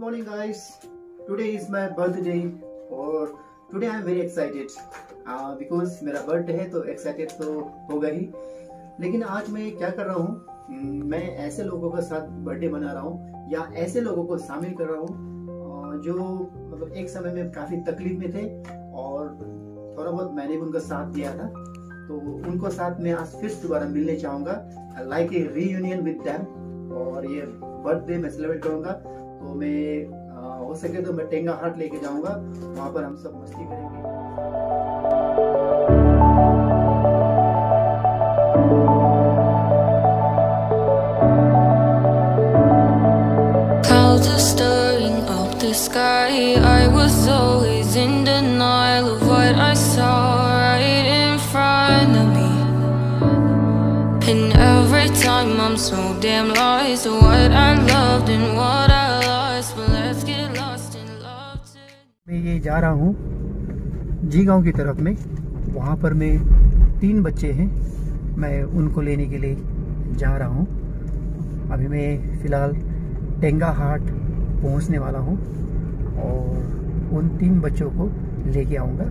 morning guys. Today is my birthday और today I am very excited because मेरा birthday है तो excited तो होगा ही। लेकिन आज मैं क्या कर रहा हूँ, मैं ऐसे लोगों के साथ बर्थडे मना रहा हूँ या ऐसे लोगों को शामिल कर रहा हूँ जो मतलब एक समय में काफी तकलीफ में थे और थोड़ा बहुत मैंने भी उनका साथ दिया था, तो उनको साथ में आज फिर दोबारा मिलने चाहूंगा, like a reunion with them. और ये बर्थडे मैं सेलिब्रेट करूंगा, तो मैं हो सके तो मैं टेंगा हाट लेके जाऊंगा, वहां पर हम सब मस्ती करेंगे। Clouds are stirring up the sky. I was always in denial of what I saw right in front of me. And every time I'm so damn lost to what I loved and what I lost. But let's get lost in love today. मैं ये जा रहा हूँ जी गांव की तरफ में, वहाँ पर मैं 3 बच्चे हैं, मैं उनको लेने के लिए जा रहा हूँ। अभी मैं फ़िलहाल टेंगा हाट पहुँचने वाला हूँ और उन 3 बच्चों को लेके आऊँगा।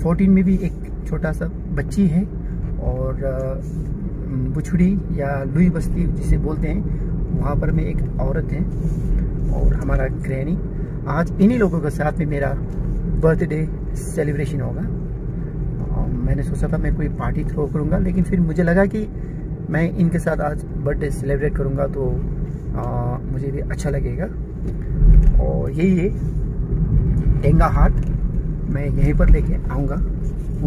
14 में भी एक छोटा सा बच्ची है और बुछड़ी या लुई बस्ती जिसे बोलते हैं, वहाँ पर में एक औरत है और हमारा ग्रैनी। आज इन्हीं लोगों के साथ में मेरा बर्थडे सेलिब्रेशन होगा। मैंने सोचा था मैं कोई पार्टी थ्रो करूँगा, लेकिन फिर मुझे लगा कि मैं इनके साथ आज बर्थडे सेलिब्रेट करूँगा तो मुझे भी अच्छा लगेगा। और यही है टेंगा हाट, मैं यहीं पर लेके आऊँगा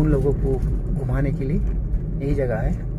उन लोगों को घुमाने के लिए, यही जगह है।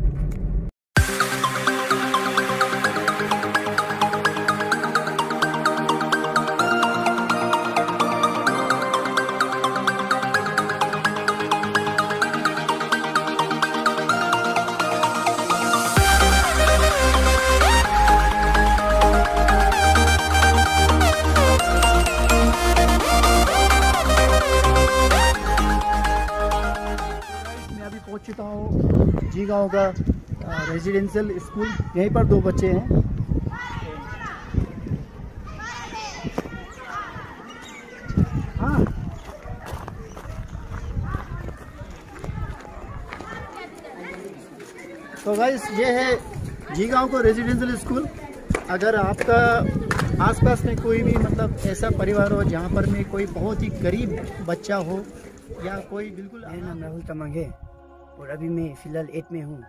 पहुंच चुका हूँ जी गाँव का रेजिडेंशियल स्कूल, यहीं पर 2 बच्चे हैं। हाँ, तो गाइस ये है जी गाँव का रेजिडेंशियल स्कूल। अगर आपका आसपास में कोई भी मतलब ऐसा परिवार हो जहाँ पर में कोई बहुत ही गरीब बच्चा हो या कोई बिल्कुल। मेरा नाम राहुल तमंग है और अभी मैं फ़िलहाल 8 में हूँ।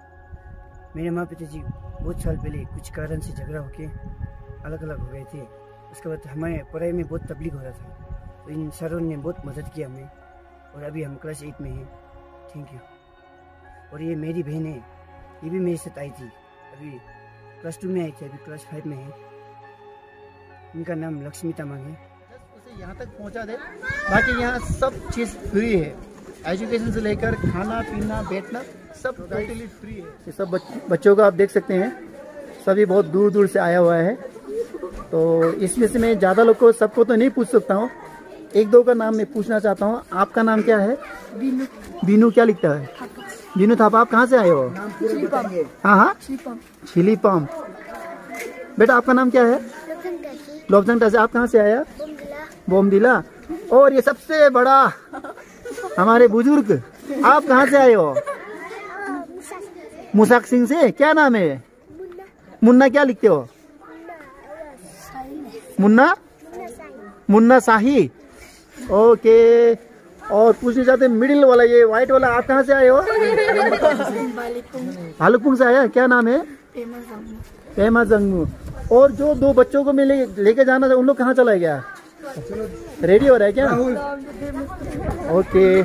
मेरे माँ पिताजी बहुत साल पहले कुछ कारण से झगड़ा होके अलग अलग हो गए थे। उसके बाद हमारे पढ़ाई में बहुत तकलीफ हो रहा था, तो इन सरों ने बहुत मदद किया हमें और अभी हम क्लास 8 में हैं। Thank you. और ये मेरी बहन है, ये भी मेरे साथ आई थी, अभी क्लास 2 में आई थी, अभी क्लास 5 में है। इनका नाम लक्ष्मी तमंग है। उसे यहाँ तक पहुँचा दे, बाकी यहाँ सब चीज़ फ्री है, एजुकेशन से लेकर खाना पीना बैठना सब टोटली फ्री है। ये सब बच्चों को आप देख सकते हैं, सभी बहुत दूर दूर से आया हुआ है। तो इसमें से मैं ज़्यादा लोग को सबको तो नहीं पूछ सकता हूँ, 1-2 का नाम मैं पूछना चाहता हूँ। आपका नाम क्या है? बीनू। बीनू क्या लिखता है? बीनू थापा। आप कहाँ से आए हो? हाँ हाँ, छिलीपम। बेटा आपका नाम क्या है? लोबजंटा से। आप कहाँ से आया? बोमदिला। और ये सबसे बड़ा हमारे बुजुर्ग, आप कहाँ से आए हो? मुसाक सिंह से। क्या नाम है? मुन्ना। क्या लिखते हो? मुन्ना। मुन्ना शाही। ओके। और पूछना चाहते मिडिल वाला, ये व्हाइट वाला, आप कहाँ से आए हो? भालुकपुंग से आया। क्या नाम है? पेमा जंगमू। और जो 2 बच्चों को मैं लेके जाना था, उन लोग कहाँ चला गया? रेडी हो रहा है क्या? ओके।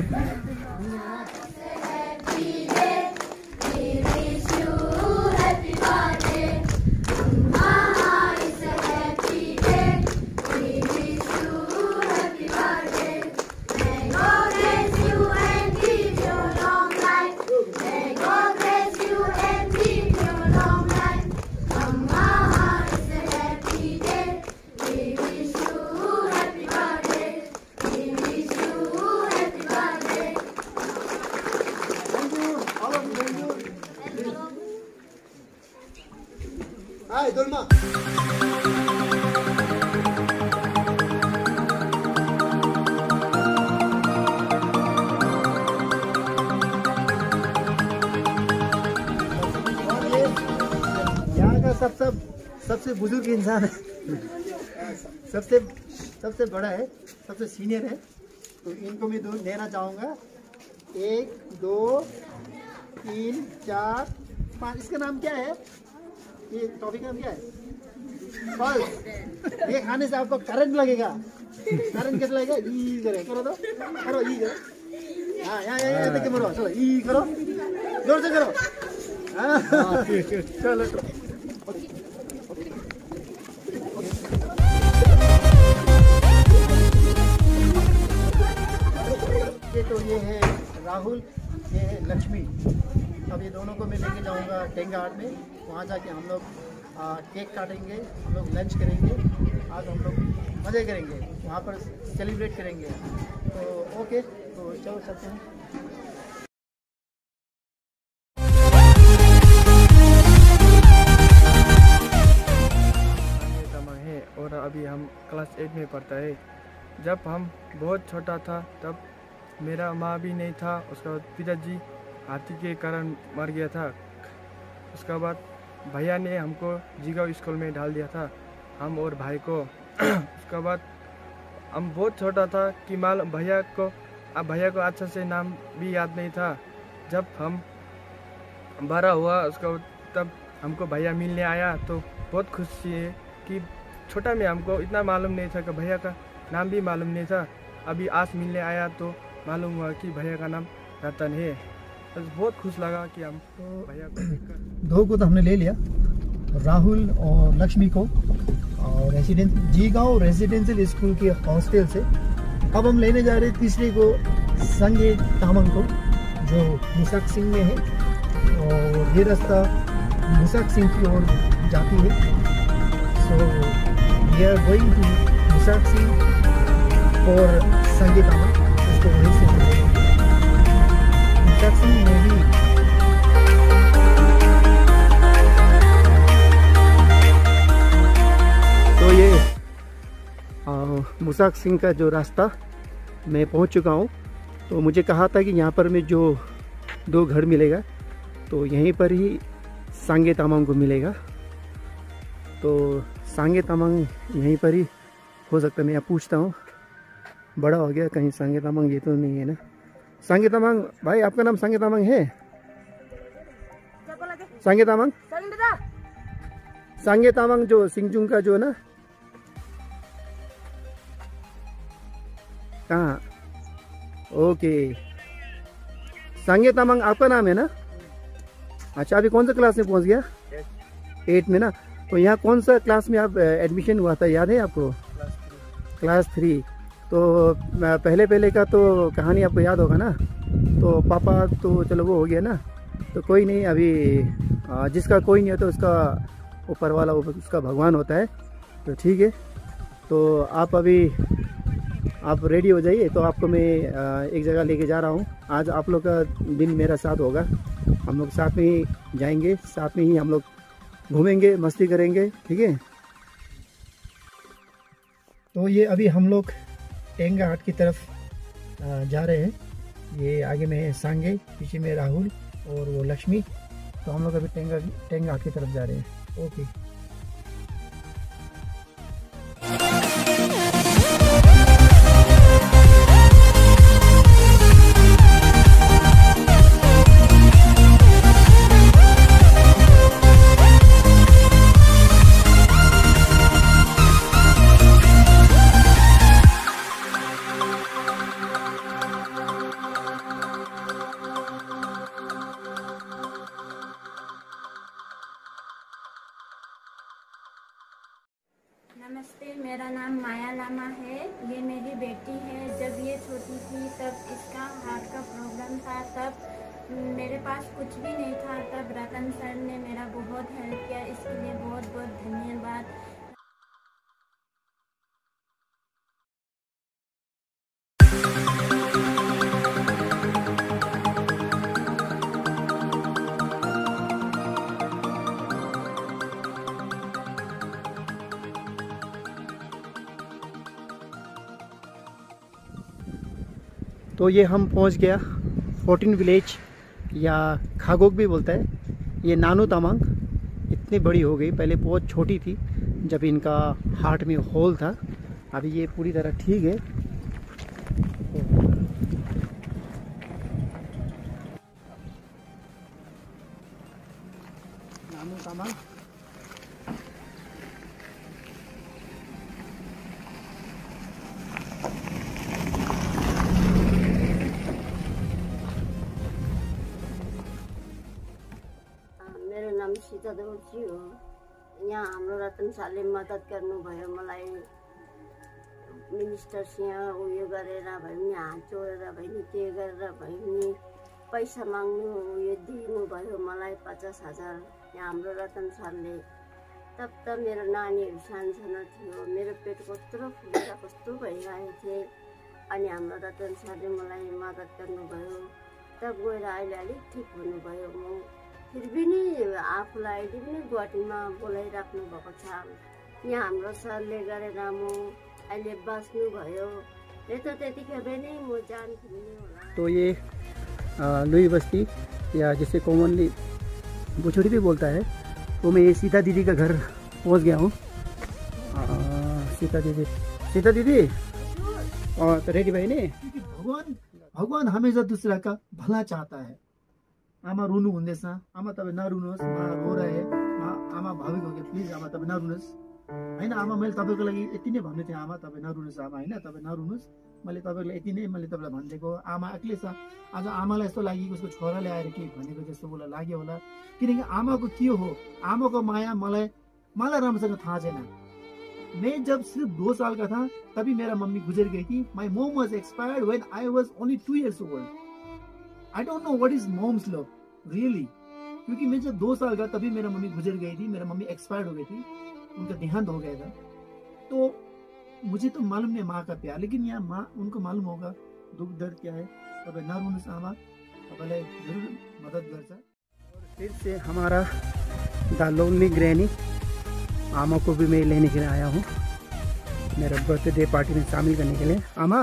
Hai, Dolma. सबसे बुजुर्ग इंसान है, सबसे बड़ा है, सबसे सीनियर है, तो इनको मैं दूध देना चाहूँगा। 1 2 3 4 5। इसका नाम क्या है? ये टॉफी का नाम क्या है? पल्स। ये खाने से आपको करंट लगेगा। करंट कैसे लगेगा? ई करो तो करो, ई करो। हाँ यहाँ देख के मरो, चलो ई करो, जोर से करो। हाँ चलो तो ये है राहुल, ये है लक्ष्मी। अब ये दोनों को मैं लेके जाऊंगा टेंगा आर्ट में। वहाँ जाके हम लोग केक काटेंगे, हम लोग लंच करेंगे, आज हम लोग मज़े करेंगे, वहाँ पर सेलिब्रेट करेंगे। तो ओके, तो चलो चलते हैं। और अभी हम क्लास 8 में पढ़ता है। जब हम बहुत छोटा था तब मेरा माँ भी नहीं था, उसके बाद पिताजी हाथी के कारण मर गया था। उसके बाद भैया ने हमको जीगांव स्कूल में डाल दिया था, हम और भाई को। उसके बाद हम बहुत छोटा था कि भैया को अच्छा से नाम भी याद नहीं था। जब हम बड़ा हुआ उसका तब हमको भैया मिलने आया तो बहुत खुशी है कि छोटा में हमको इतना मालूम नहीं था कि भैया का नाम भी मालूम नहीं था। अभी आज मिलने आया तो मालूम हुआ कि भैया का नाम रतन है। तो बहुत खुश लगा कि हमको भैया को देखकर। 2 को तो हमने ले लिया, राहुल और लक्ष्मी को, और जीगांव रेजिडेंशियल स्कूल के हॉस्टल से। अब हम लेने जा रहे हैं तीसरे को, संगे तामंग को, जो मुसाक सिंह में है, और ये रास्ता मुसाक सिंह की ओर जाती है। So we are going to Musak Singh और संगे तामंग, उसको वहीं से मुसाक सिंह में भी तो ये मुसाक सिंह का जो रास्ता मैं पहुंच चुका हूं। तो मुझे कहा था कि यहाँ पर में जो 2 घर मिलेगा तो यहीं पर ही सांगे तामांग को मिलेगा। तो सांगे तामांग यहीं पर ही हो सकता है। मैं यहाँ पूछता हूँ, बड़ा हो गया कहीं सांगे तामांग ये तो नहीं है ना। सांगे तामांग भाई, आपका नाम सांगे तामांग है? सांगे तामांग, सांगे तामांग जो सिंगजुंग का जो है ना, कहाँ? ओके, सांगे तामांग आपका नाम है ना? अच्छा, अभी कौन सा क्लास में पहुंच गया? 8 में ना। तो यहाँ कौन सा क्लास में आप एडमिशन हुआ था, याद है आपको? क्लास 3। तो पहले का तो कहानी आपको याद होगा ना। तो पापा तो चलो वो हो गया ना, तो कोई नहीं। अभी जिसका कोई नहीं होता उसका ऊपर वाला उसका भगवान होता है। तो ठीक है, तो आप रेडी हो जाइए। तो आपको मैं एक जगह लेके जा रहा हूँ। आज आप लोग का दिन मेरा साथ होगा, हम लोग साथ में ही जाएंगे, साथ में ही हम लोग घूमेंगे, मस्ती करेंगे, ठीक है। तो ये अभी हम लोग टेंगा हाट की तरफ जा रहे हैं। ये आगे में है सांगे, पीछे में राहुल और वो लक्ष्मी। तो हम लोग अभी टेंगा हाट की तरफ जा रहे हैं। ओके। नमस्ते, मेरा नाम माया लामा है। ये मेरी बेटी है। जब ये छोटी थी तब इसका हार्ट का प्रॉब्लम था, तब मेरे पास कुछ भी नहीं था। तब रतन सर ने मेरा बहुत हेल्प किया, इसके लिए बहुत बहुत धन्यवाद। तो ये हम पहुंच गया 14 विलेज, या खागोक भी बोलता है। ये नानू तामांग, इतनी बड़ी हो गई, पहले बहुत छोटी थी जब इनका हार्ट में होल था। अभी ये पूरी तरह ठीक है। नामू कामा मेरो नाम सीता देउची हो। यहाँ हाम्रो रतन शाहले मद्दत गर्नुभयो मलाई। मिनिस्टरसँग उयो गरेर भए पनि हात जोडेर भए नि के गरेर भए पनि पैसा माग्नु उयो दिनुभयो मलाई 50,000 यहाँ हाम्रो रतन शाहले। तब त मेरो नानीहरू सानो थियो, मेरो पेट कत्रो फुलेर कस्तो भइरहेको थिएँ। अनि हाम्रो रतन शाहले मलाई मद्दत गर्नुभयो। तब गएर अहिले अलिक ठिक हुनुभयो। म फिर पनि आफूलाई अहिले पनि गुवाहाटीमा बोलाइराख्नु भएको छ। यहाँ हाम्रो सरले गरेर म अहिले बाँच्नु भयो। त त्यतिखेर नै म जान्थेँ होला। तो ये लुई बस्ती या जिसे कॉमनली बुछड़ी भी बोलता है, तो मैं ये सीता दीदी का घर पहुंच गया हूँ। सीता दीदी और तो रेडी भाई ने भगवान हमेशा दूसरा का भला चाहता है। आमा रुनु हुँदैछ, आमा तपाईँ नरुनुहोस्, रो रहे आमा भाविक हो कि प्लिज आमा तपाईँ नरुनुहोस् हैन। आमा मैले तपाईँको लागि यति नै भन्नु थिएँ, आमा तपाईँ नरुनुहोस्, आमा हैन तपाईँ नरुनुहोस्, मैले तपाईँलाई यति नै मैले तपाईँलाई भनिदिएको। आमा एक्लै छ, आज आमालाई यस्तो लागि उसको छोराले आएर के भनेको जस्तो उसलाई लाग्यो होला। किनकि आमाको के हो, आमाको माया मलाई राम्रोसँग थाहा छैन। मैं जब सिर्फ 2 साल का था तभी मेरा मम्मी गुजर गई थी। My mom was expired when I was only 2 years old। I don't know what is mom's love really, क्योंकि मैं जब 2 साल का तभी मेरा मम्मी गुजर गई थी। मेरा मम्मी एक्सपायर्ड हो गई थी, उनका देहांत हो गया था। तो मुझे तो मालूम नहीं माँ का प्यार, लेकिन यहाँ माँ उनको मालूम होगा दुख दर्द क्या है। तब नरुनुहोस् आमा, तपाईँलाई जरूर मदद गर्छ। और फिर से हमारा द लोनली ग्रैनी आमा को भी मैं लेने के लिए आया हूँ मेरा बर्थडे पार्टी में शामिल करने के लिए। आमा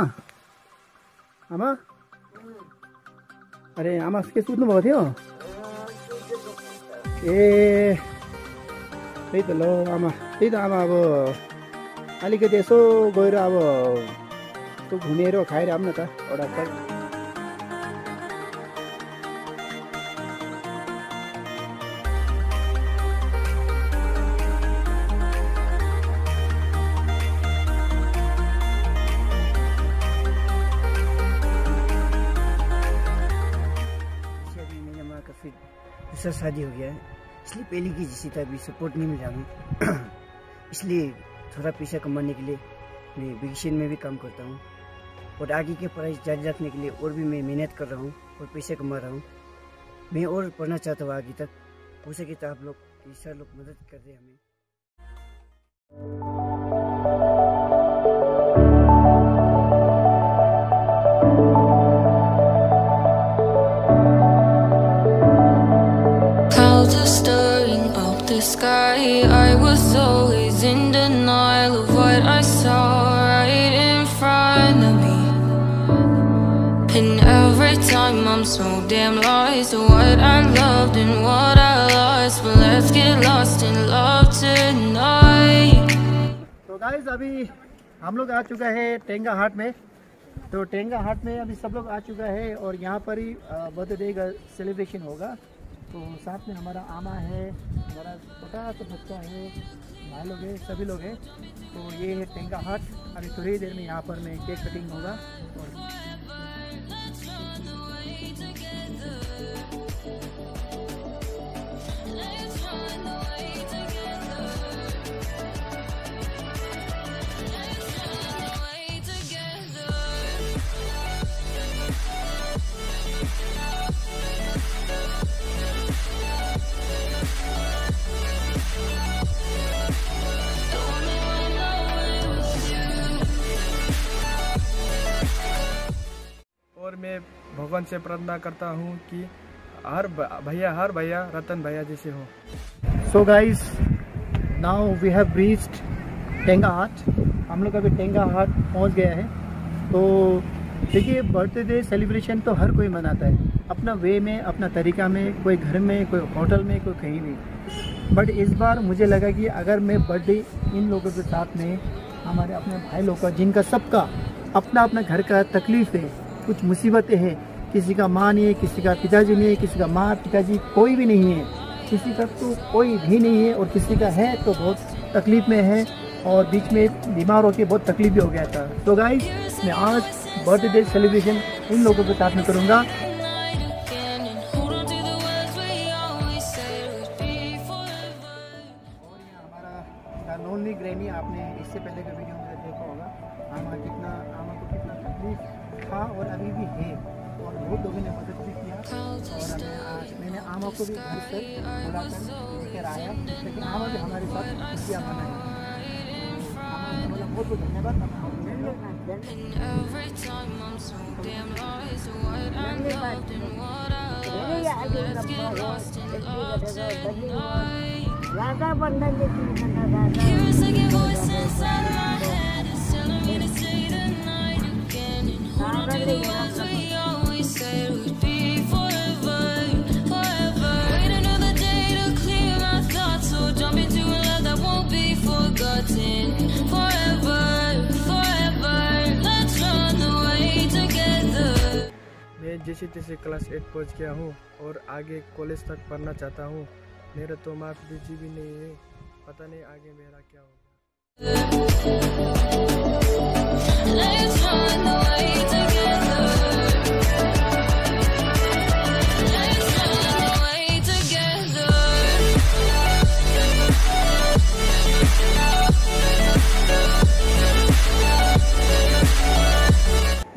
अरे आमा के सुत्नु भएको थियो? ए त्यही त ल आमा, त्यही त आमा अब अलिकति यसो गएर अब त्यो घुमेर खाएर आउँ न त एउटा। दूसरा शादी हो गया है, इसलिए पहले की जिसी था अभी सपोर्ट नहीं मिल रहा। इसलिए थोड़ा पैसा कमाने के लिए मैं वेकेशन में भी काम करता हूँ और आगे के पढ़ाई जारी रखने के लिए और भी मैं मेहनत कर रहा हूँ और पैसे कमा रहा हूँ। मैं और पढ़ना चाहता हूँ आगे तक। हो सके तो आप लोग सर लोग मदद कर रहे हमें। Sky, I was always in denial of what I saw right in front of me. And every time I'm so damn lost to what I loved and what I lost. But let's get lost in love tonight. तो guys अभी हम लोग आ चुका है टेंगा हाट में। तो टेंगा हाट में अभी सब लोग आ चुका है और यहाँ पर ही बर्थडे का सेलिब्रेशन होगा। तो साथ में हमारा आमा है, हमारा छोटा सा बच्चा है, भाई लोग हैं, सभी लोग हैं। तो ये है टेंगा हाट। अभी थोड़ी देर में यहाँ पर में केक कटिंग होगा। और मैं भगवान से प्रार्थना करता हूँ कि हर भैया रतन भैया जैसे हो। So guys now we have reached Tenga Haat. हम लोग अभी टेंगा हाट पहुँच गया है। तो देखिए बर्थडे सेलिब्रेशन तो हर कोई मनाता है अपना वे में, अपना तरीका में, कोई घर में, कोई होटल में, कोई कहीं भी। बट इस बार मुझे लगा कि अगर मैं बर्थडे इन लोगों के साथ में, हमारे अपने भाई लोग का, जिनका सबका अपना अपना घर का तकलीफ़ है, कुछ मुसीबतें हैं, किसी का माँ नहीं है, किसी का पिताजी नहीं है, किसी का माँ पिताजी कोई भी नहीं है, किसी का तो कोई भी नहीं है, और किसी का है तो बहुत तकलीफ़ में है, और बीच में बीमार होकर बहुत तकलीफ भी हो गया था। तो गाइस, मैं आज बर्थडे सेलिब्रेशन इन लोगों के साथ में करूँगा। लोनली ग्रैनी, आपने इससे पहले के वीडियो में देखा होगा आमा को कितना तकलीफ था और अभी भी है, और बहुत लोगों ने मदद भी किया। और मैंने आमा को भी घर से बुलाकर लेकर आया, लेकिन आमा भी हमारे साथ खुशियाँ मनाई। बहुत बहुत धन्यवाद। राधा बंधन मैं जैसे तैसे क्लास 8 पहुंच गया हूँ और आगे कॉलेज तक पढ़ना चाहता हूँ। मेरा तो माँ पिताजी भी नहीं है, पता नहीं आगे मेरा क्या होगा।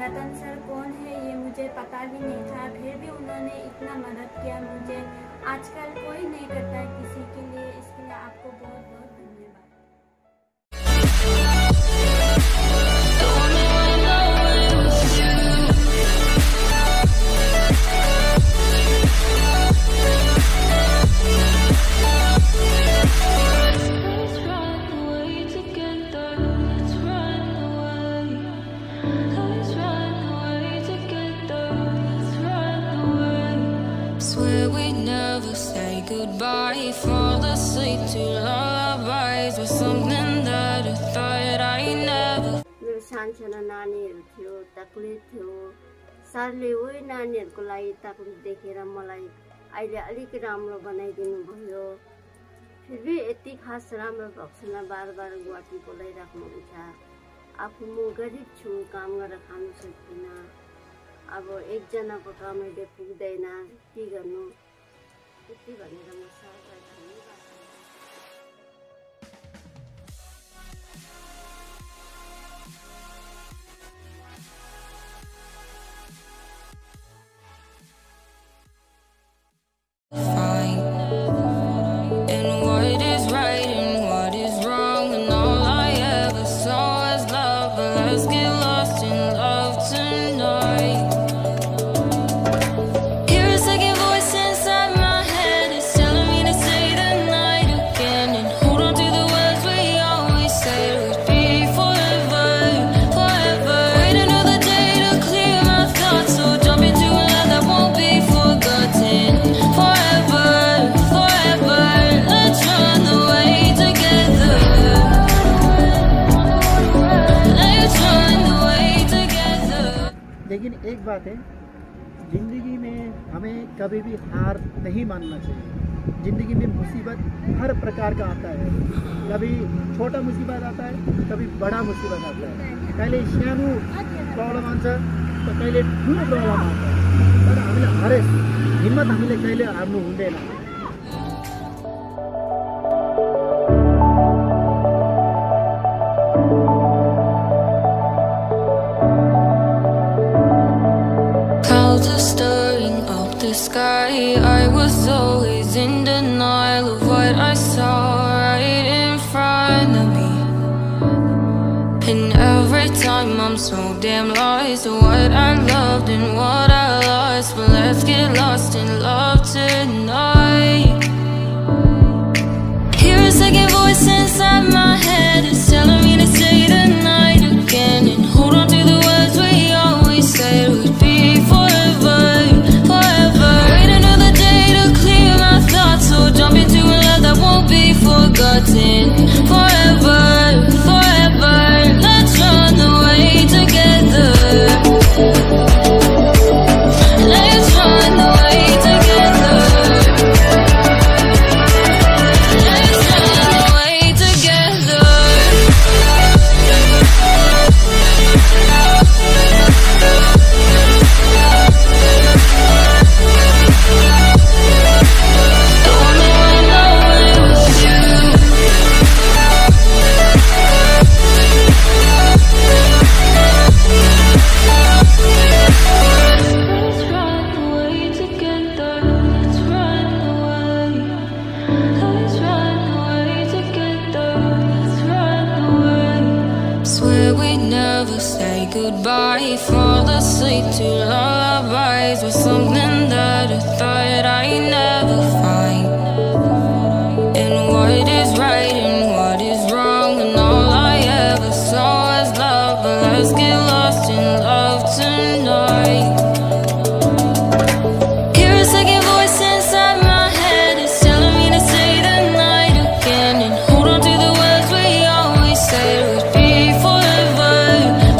रतन सर कौन है ये मुझे पता भी नहीं था, फिर भी उन्होंने इतना मदद किया मुझे। आजकल कोई नहीं करता है किसी के लिए, इसके लिए आपको बहुत बहुत धन्यवाद। Swear we'd never say goodbye. Fall asleep to lullabies with something that I thought I never. मेरो सानसानो नानीहरू थियो, तकलिफ थियो। सरले उही नानीहरूको लागि तकलिफ देखेर मलाई अहिले अलिक राम्रो बनाइदिनु भयो। फिर भी यति खास राम्रो भएको छैन, बार बार गुवाहाटी बोलाइराख्नुहुन्छ। आफू म गरिब छु, काम गरेर खानु सक्दिनँ। अब एकजनाको कमाइले पुग्दैन, के गर्नु, यति भनेर म सरलाई धन्यवाद। And what is right and what is wrong, and all I ever saw was love. But let's get lost in love tonight. Hear a second voice inside my head, it's telling me to say the night again, and hold on to the words we always said would be forever, forever. Wait another day to clear my thoughts, so jump into a love that won't be forgotten. Forever, forever, let's run away together. Let's run away together. लेकिन एक बात है, ज़िंदगी में हमें कभी भी हार नहीं मानना चाहिए। ज़िंदगी में मुसीबत हर प्रकार का आता है, कभी छोटा मुसीबत आता है, कभी बड़ा मुसीबत आता है। कहिले सानो प्रब्लम आउँछ तो कहिले ठुलो प्रब्लम आउँछ, तर हामीले हरेस हिम्मत हामीले कहिले हार्नु हुँदैन। Clouds are stirring up the sky. I was always in denial of what I saw right in front of me. And every time I'm so damn lost to what I loved and what I lost. But let's get lost in love tonight. Hear a second voice inside my head, it's telling me to say the night again, and hold on to the words we always said would be forever, forever. Wait another day to clear my thoughts, so jump into a love that won't forgotten. Forever, forever, let's run away together. Let's run away together. Let's run away together. Swear we'd never say goodbye. Fall asleep to lullabies with something that I thought I'd never find. And what is right and what is wrong, and all I ever saw was love. But let's get lost in love tonight. Hear a second voice inside my head, it's telling me to say the night again, and hold on to the words we always said would be forever,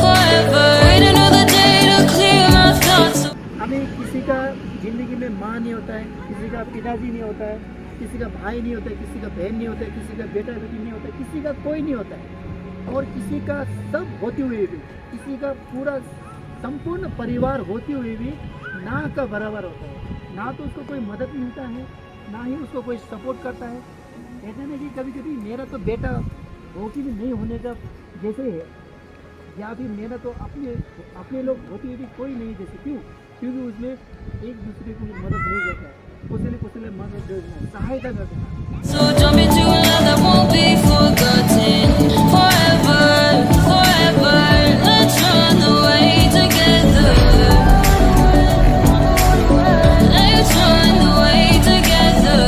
forever. Wait another day to clear my thoughts. हमें किसी का जिंदगी में माँ नहीं होता है, किसी का पिताजी नहीं होता है, किसी का भाई नहीं होता है, किसी का बहन नहीं होता है, किसी का बेटा बेटी नहीं होता है, किसी का कोई नहीं होता है। और किसी का सब होते हुए भी, किसी का पूरा संपूर्ण परिवार होते हुए भी ना का बराबर होता है। ना तो उसको कोई मदद मिलता है, ना ही उसको कोई सपोर्ट करता है। कहते हैं कि कभी कभी मेरा तो बेटा हो कि भी नहीं होने का जैसे है, या फिर मेरा तो अपने लोग होते हुए भी कोई नहीं जैसे। क्यों? क्योंकि उसमें एक दूसरे को मदद नहीं करता है, कुछ मदद सहायता करता है। So jump into a love that won't be forgotten. Forever, forever, let's run away together. Let's run away together.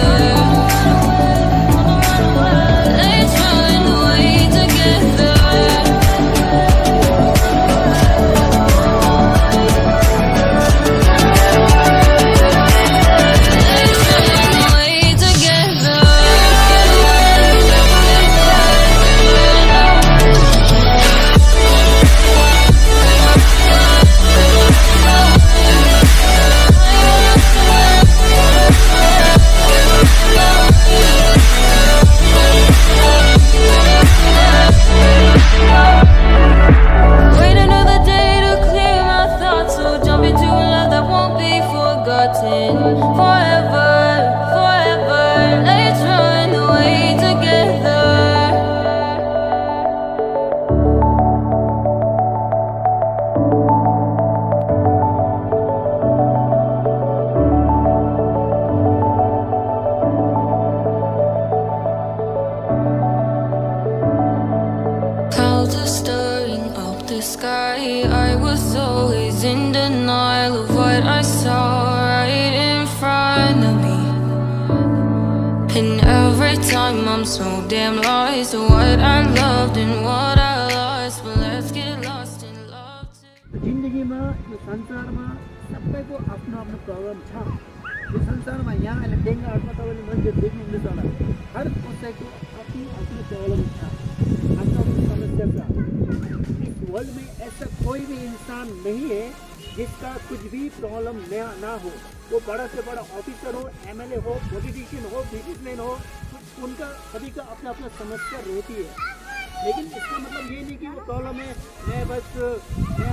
Let's run away together. Wait another day to clear my thoughts, so jump into a love that won't be forgotten. Forever, forever, let's run away together. Clouds are stirring up the sky. I was always in denial of what I saw right in front of me. And every time I'm so damn lost to what I loved and what I lost. But let's get lost in love too. जिन्दगीमा यो संसारमा सबैको आफ्नो आफ्नो problem छ। यो संसारमा यहाँ अहिले डेङ्गाहरूमा तपाईँले मान्छे देख्नुहुन्छ होला, हर कसैको आफ्नो आफ्नो प्रब्लम छ, आफ्नो आफ्नो समस्या छ। इस वर्ल्ड में ऐसा कोई भी इंसान नहीं है जिसका कुछ भी प्रॉब्लम ना हो। वो बड़ा से बड़ा ऑफिसर हो, एमएलए हो, पॉलिटिशियन हो, बिजनेसमैन हो, उनका सभी का अपना अपना समस्या रहती है। लेकिन इसका मतलब ये नहीं कि वो प्रॉब्लम है मैं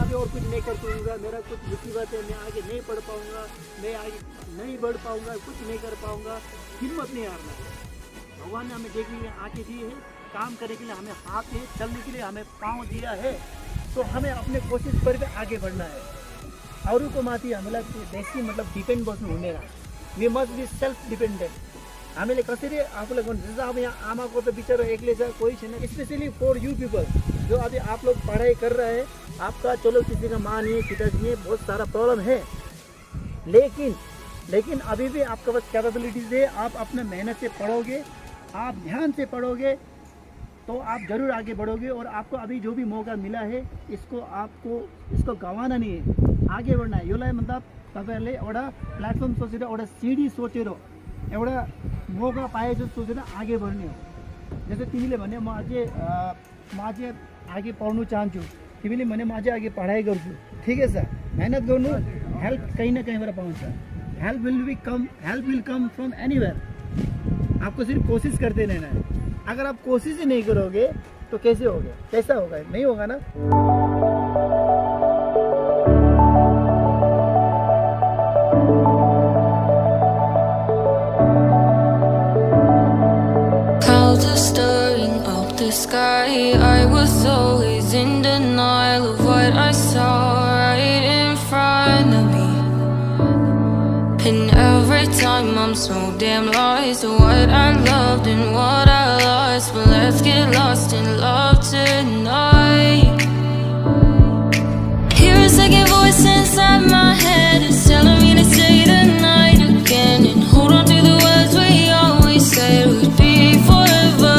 अभी और कुछ नहीं कर पाऊँगा, मेरा कुछ मुसीबत है, मैं आगे नहीं बढ़ पाऊँगा, मैं आगे नहीं बढ़ पाऊँगा, कुछ नहीं कर पाऊँगा। हिम्मत नहीं हारना है। भगवान ने हमें देखने के लिए आँखें दी है, काम करने के लिए हमें हाथ है, चलने के लिए हमें पाँव दिया है, तो हमें अपने कोशिश पर भी आगे बढ़ना है। अरू को माथि हामीलाई बेसी मतलब डिपेन्ड बस्नु हुँदैन। We must be self dependent. हामीले कसरी आफूलाई गर्नु, जस्तो अब यहाँ आमाको त बिचारा एक्लै छ, कोही छैन। स्पेशली फॉर यू पीपल जो अभी आप लोग पढ़ाई कर रहे हैं, आपका चलो किसी का माँ नहीं है, पिताजी नहीं है, बहुत सारा प्रॉब्लम है, लेकिन अभी भी आपके पास कैपेबिलिटीज है। आप अपने मेहनत से पढ़ोगे, आप ध्यान से पढ़ोगे तो आप जरूर आगे बढ़ोगे। और आपको अभी जो भी मौका मिला है इसको गंवाना नहीं है, आगे बढ़ना है। योलाई मतलब तपाईहरुले एउटा प्लेटफर्म सोचेर, एउटा सिडी सोचेर, एउटा मौका पाए जो सोचेर आगे बढ़ने हो। जस्तो तिमीले भने म अझै आगे पढ्नु चाहन्छु, तिमीले भने म अझै आगे पढाइ गर्छु, ठिकै छ, मेहनत गर्नु, हेल्प कहीं ना कहीँबाट पाउँछ। Help will come from anywhere. आपको सिर्फ कोशिश करते रहना है। अगर आप कोशिश ही नहीं करोगे तो कैसे होगा, कैसा होगा, नहीं होगा ना। Clouds are stirring up the sky. I was always in denial of what I saw right in front of me. And every time I'm so damn lost to what I loved and what I lost. But let's get lost in love tonight. Hear a second voice inside my head. It's telling me to say the night again and hold on to the words we always said would be forever,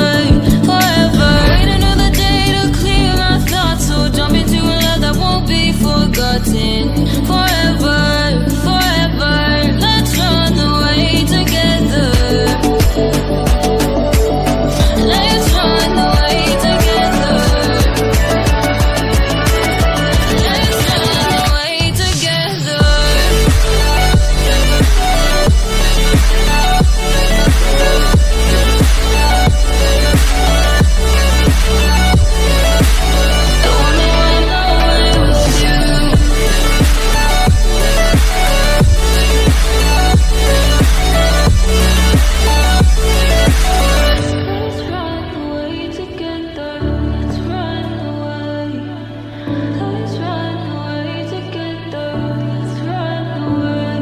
forever. Wait another day to clear my thoughts, so jump into a love that won't be forgotten. Forever, forever. Let's run away together. Let's run away together. Let's run away together. Don't wanna run away with you. Let's run away together. Let's run away. Let's run away together. Let's run away.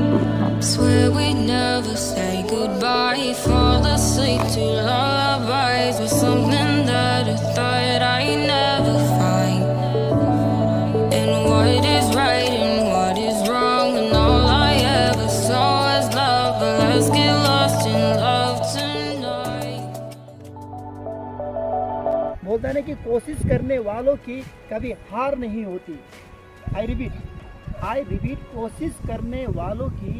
Swear we'd never say goodbye. Fall asleep to lullabies with something that I thought I'd never find. And what is right and what is wrong, and all I ever saw was love. But let's get lost in love tonight. बोलता है ना कि कोशिश करने वालों की कभी हार नहीं होती। आई रिपीट, कोशिश करने वालों की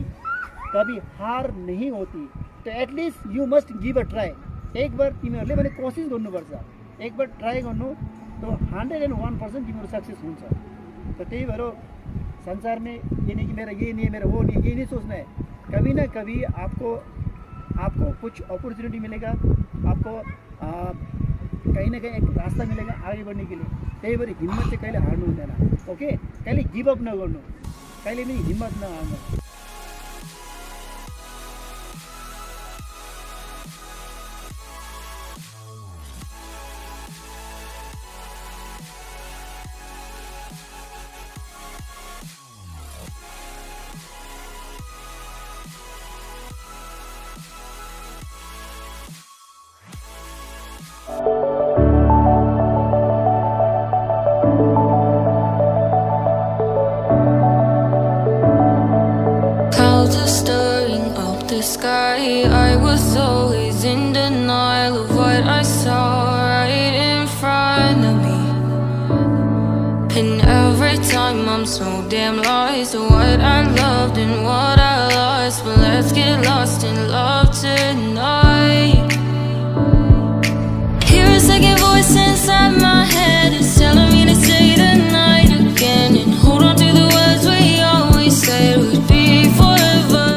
कभी हार नहीं होती। तो at least you must give a try. एक बार तिमीहरूले भने कोशिश गर्नुपर्छ, एक बार ट्राई गर्नु तो 101% तिमीहरू सक्सेस हुन्छ। तो त्यही भएर संसार में ये नहीं कि मेरा ये नहीं है, मेरा वो नहीं, ये नहीं सोचना है। कभी ना कभी आपको कुछ अपॉर्चुनिटी मिलेगा, आपको कहीं ना कहीं एक रास्ता मिलेगा आगे बढ़ने के लिए। त्यही भएर हिम्मत चाहिँ कहिले हार्नु हुँदैन। ओके, कहिले गिभ अप नगर्नु, कहिले पनि हिम्मत नहार्नु। Clouds are stirring up the sky. I was always in denial of what I saw right in front of me. And every time I'm so damn lost to what I loved and what I lost. But let's get lost in love tonight. Hear a second voice inside my head. It's telling me to say the night again and hold on to the words we always said would be forever.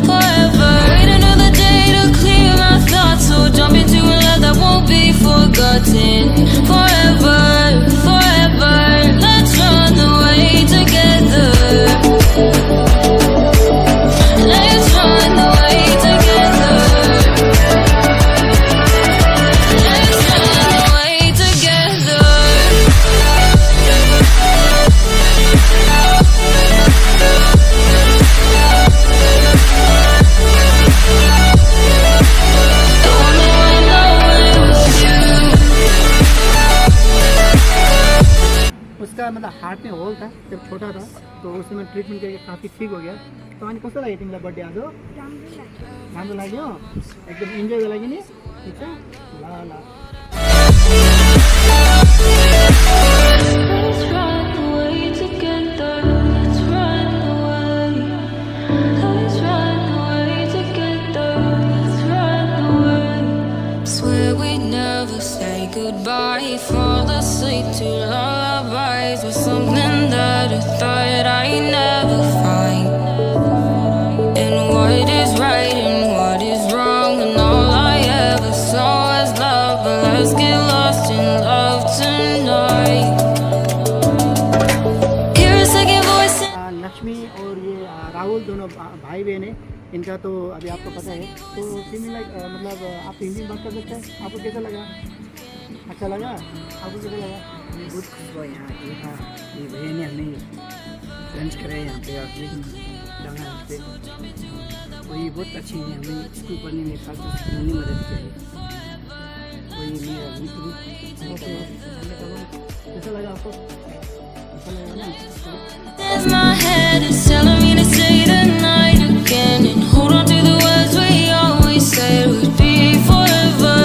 Forever, wait another day to clear my thoughts, so jump into a love that won't be forgotten. Forever, forever, let's run away together. Let's run away together. Let's run away together. उसका मतलब heart में whole था जब छोटा था, तो उसमें treatment करके काफ़ी ठीक हो गया। तो अनि कस्तो लाग्यो तिमीलाई बर्थडे आज? राम्रो लाग्यो, एकदम इन्जोय गर्यो नि? ठिक छ, ल ल। say goodbye, fall asleep to lullabies with something that I thought I'd never find. And what is right and what is wrong, and all I ever saw was love. But let's get lost in love tonight. Hear a second voice. Lakshmi और ये राहुल दोनों भाई बहन हैं। इनका तो अभी आपको पता है। तो फीलिंग लाइक मतलब आप हिंदी में बात कर सकते हैं। आपको कैसा लगा? अच्छा लगा? आपको कैसा लगा? हमें बहुत खुश हुआ यहाँ पे। हाँ, ये भैया ने हमें लंच कराया यहाँ पे आके लंगा पे। और ये बहुत अच्छी है, हमें स्कूल पढ़ने में खास उन्होंने मदद की है। और ये मेरा मित्र कैसा लगा आपको? अच्छा लगा ना? My head is telling me to say tonight again and hold on to the words we always said would be forever,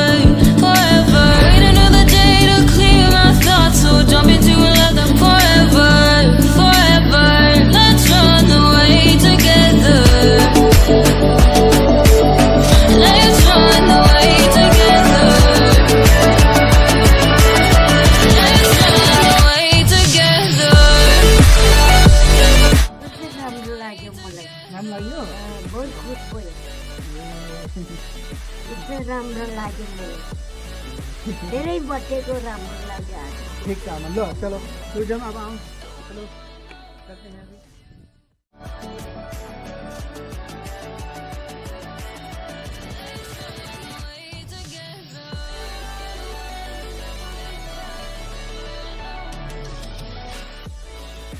forever. Wait another day to clear my thoughts, so jump into another forever, forever. Let's run away together. Let's run away together. Let's run away together. राम्रो लाग्यो मलाई। राम्रो लाग्यो? बहुत खुस भयो। एकदम राम्रो लाग्यो मलाई। धेरै बटेको राम्रो लाग्यो आज। ठीक था लो चलो तो जब अब आओ चलो करते हैं अभी।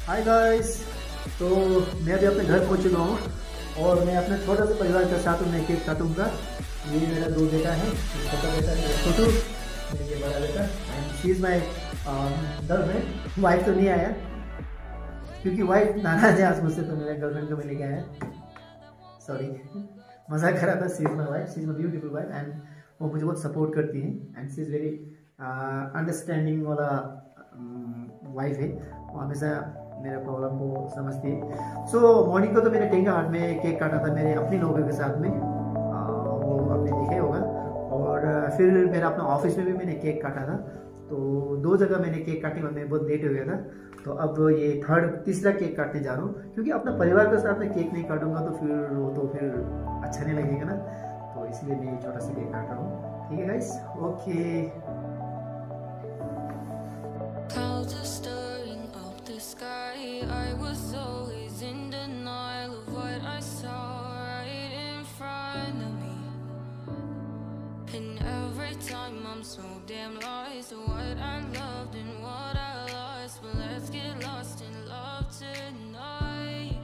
हाय गाइस, तो मैं अभी अपने घर पहुंच चुका हूँ और मैं अपने छोटे से परिवार के साथ मैं केक काटूंगा। ये मेरा 2 बेटा है, छोटा बेटा है छोटू, ये बड़ा बेटा and she is my girlfriend. Wife तो नहीं आया क्योंकि वाइफ नाराज है आज मुझसे, तो मेरे गर्लफ्रेंड को मैं लेके आया। सॉरी, मजाक कर रहा था। She is my wife, she is my beautiful wife and वो मुझे बहुत सपोर्ट करती है and she is very understanding वाला वाइफ है। वो हमेशा मेरा प्रॉब्लम को समझती है। सो मॉर्निंग को तो मैंने टेंगा हाट में केक काटा था मेरे अपने लोगों के साथ में, वो आपने देखा ही होगा। और फिर मेरा अपना ऑफिस में भी मैंने केक काटा था। तो 2 जगह मैंने केक काटने में मैं बहुत लेट हो गया था। तो अब ये तीसरा केक काटने जा रहा हूँ क्योंकि अपना परिवार के साथ में केक नहीं काटूंगा तो फिर अच्छा नहीं लगेगा ना। तो इसलिए मैं छोटा सा केक काट रहा हूँ। ठीक है guys, okay. Clouds are stirring up the sky. I was always in denial of what I saw right in front of me. And every time I'm so damn lost to what I loved and what I lost. But let's get lost in love tonight.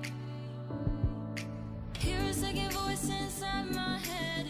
Hear a second voice inside my head.